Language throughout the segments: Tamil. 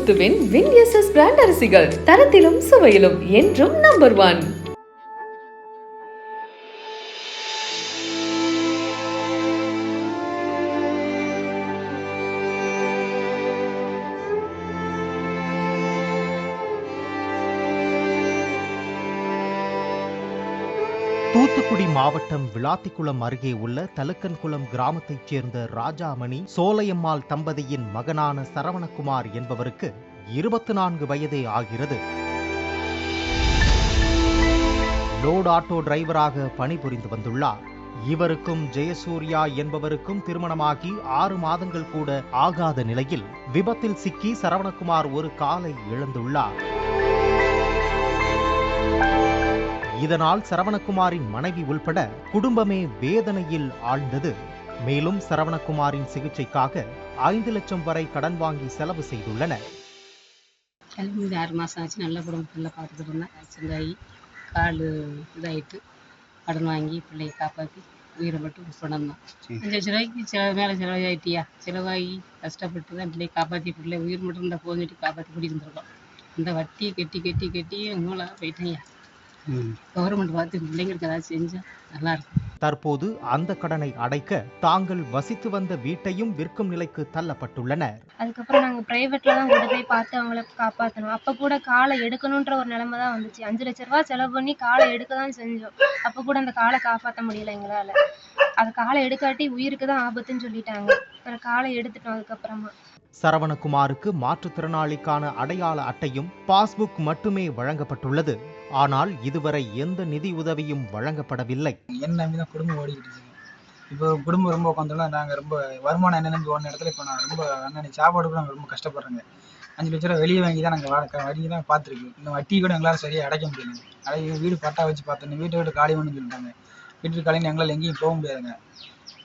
முத்துவின் வின்எஸ்எஸ் பிராண்ட் அரிசிகள் தரத்திலும் சுவையிலும் என்றும் நம்பர் 1. தூத்துக்குடி மாவட்டம் விளாத்திக்குளம் அருகே உள்ள தலுக்கன்குளம் கிராமத்தைச் சேர்ந்த ராஜாமணி சோலையம்மாள் தம்பதியின் மகனான சரவணகுமார் என்பவருக்கு 24 வயதே ஆகிறது. லோட் ஆட்டோ டிரைவராக பணிபுரிந்து வந்துள்ளார். இவருக்கும் ஜெயசூர்யா என்பவருக்கும் திருமணமாகி 6 மாதங்கள் கூட ஆகாத நிலையில் விபத்தில் சிக்கி சரவணகுமார் ஒரு காலை இழந்துள்ளார். இதனால் சரவணகுமாரின் மனைவி உள்பட குடும்பமே வேதனையில் ஆழ்ந்தது. மேலும் சரவணகுமாரின் சிகிச்சைக்காக 5 லட்சம் வரை கடன் வாங்கி செலவு செய்துள்ளனர். 6 மாதம் ஆச்சு. நல்ல குடும்பத்தில் பார்த்துட்டு இருந்தேன். ஆக்சிடென்ட் ஆகி கால் இதாகிட்டு கடன் வாங்கி பிள்ளையை காப்பாற்றி உயிரை மட்டும் பணம் தான் 5 லட்ச ரூபாய்க்கு மேலே செலவாகிட்டியா செலவாகி கஷ்டப்பட்டு தான் பிள்ளையை காப்பாற்றி பிள்ளை உயிர் மட்டும் இருந்தால் போஞ்சிட்டு காப்பாற்றி கூட்டி இருந்திருக்கோம். அந்த வட்டியை கட்டி கட்டி கட்டி மூளை போயிட்டேன். கவர்மெண்ட் பார்த்து பிள்ளைங்களுக்கு ஏதாவது செஞ்சா நல்லா இருக்கும். தற்போது அந்த கடனை அடைக்க தாங்கள் வசித்து வந்த வீட்டையும் விற்கும் நிலைக்கு தள்ளப்பட்டுள்ளனர். அதுக்கப்புறம் நாங்கள் பிரைவேட்ல தான் கொண்டு போய் பார்த்து அவங்கள காப்பாற்றணும். அப்போ கூட காலை எடுக்கணுன்ற ஒரு நிலைமை தான் வந்துச்சு. 5 லட்ச ரூபா செலவு பண்ணி காலை எடுக்க தான் செஞ்சோம். அப்போ கூட அந்த காலை காப்பாற்ற முடியல எங்களால். அது காலை எடுக்காட்டி உயிருக்கு தான் ஆபத்துன்னு சொல்லிட்டாங்க. அப்புறம் காலை எடுத்துட்டோம். அதுக்கப்புறமா சரவணகுமாருக்கு மாற்றுத்திறனாளிக்கான அடையாள அட்டையும் பாஸ்புக் மட்டுமே வழங்கப்பட்டுள்ளது. ஆனால் இதுவரை எந்த நிதி உதவியும் வழங்கப்படவில்லை. என்ன நம்பிதான் குடும்பம் ஓடிக்கிட்டு இருக்கு. இப்போ குடும்பம் ரொம்ப உட்காந்தோம்னா நாங்கள் ரொம்ப வருமானம் என்ன நம்பி ஓடின இடத்துல இப்போ நான் ரொம்ப அன்னைக்கு சாப்பாடுக்கு நாங்கள் ரொம்ப கஷ்டப்படுறேங்க. 5 லட்ச ரூபா வெளியே வாங்கி தான் நாங்கள் வட்டி தான் பார்த்துருக்கு. இந்த வட்டி கூட எங்களால் சரியாக அடைக்க முடியல. வீடு பட்டா வச்சு பார்த்தோம். வீட்டை காலி பண்ணு சொல்லிட்டாங்க. வீட்டுக்கு காலின்னு எங்களால் எங்கேயும் போக முடியாதுங்க.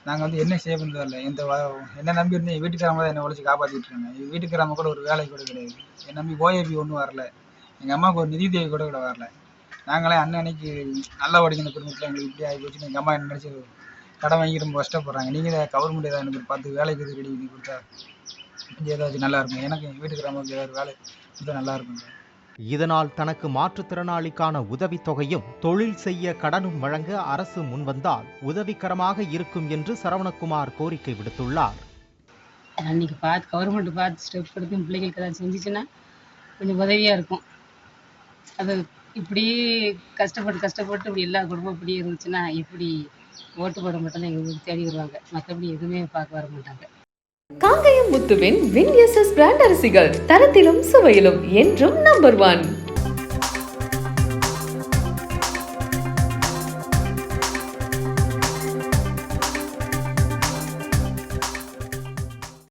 நாங்கள் என்ன செய்ய பண்ணுறது இல்லை. என்ன நம்பி இருந்து என் வீட்டுக்காரமாக தான் என்னை உழைச்சி காப்பாற்றிட்டு இருக்காங்க. எங்கள் வீட்டுக்காரமாக கூட ஒரு வேலை கூட கிடையாது. என் நம்பி ஓஏபி ஒன்றும் வரல. எங்கள் அம்மாவுக்கு ஒரு நிதி தேவை கூட வரல. நாங்களே அன்னைக்கு நல்லா படிக்கிற குடும்பத்தில் எங்களுக்கு இப்படி ஆகி போச்சுன்னு எங்கள் அம்மா என்ன நினச்சி கடன் வாங்கி ரொம்ப கஷ்டப்படுறாங்க. நீங்கள் தான் கவர்மெண்ட் ஏதாவது எனக்கு பார்த்து வேலைக்கு எது ரெடி பண்ணி கொடுத்தா கொஞ்சம் ஏதாச்சும் நல்லா இருக்கும். எனக்கு எங்கள் வீட்டுக்காரமாக ஏதாவது வேலை கொடுத்தா நல்லா இருக்குங்க. இதனால் தனக்கு மாற்றுத்திறனாளிக்கான உதவித்தொகையும் தொழில் செய்ய கடனும் வழங்க அரசு முன்வந்தால் உதவிகரமாக இருக்கும் என்று சரவணகுமார் கோரிக்கை விடுத்துள்ளார். அன்னைக்கு கவர்மெண்ட் பார்த்து ஸ்டெப் எடுத்து பிள்ளைங்களுக்கு ஏதாவது செஞ்சிச்சுன்னா கொஞ்சம் உதவியாக இருக்கும். அது இப்படி கஷ்டப்பட்டு இப்படி எல்லா குடும்பம் இப்படி இருந்துச்சுன்னா இப்படி ஓட்டு போட மட்டும்தான் எங்கள் ஊருக்கு தேடி வருவாங்க. மற்றபடி எதுவுமே பார்க்க வர மாட்டாங்க. காங்கயம் முத்துவின் வின்எஸ்எஸ் பிராண்ட் அரிசிகள் தரத்திலும் சுவையிலும் என்றும் நம்பர் 1.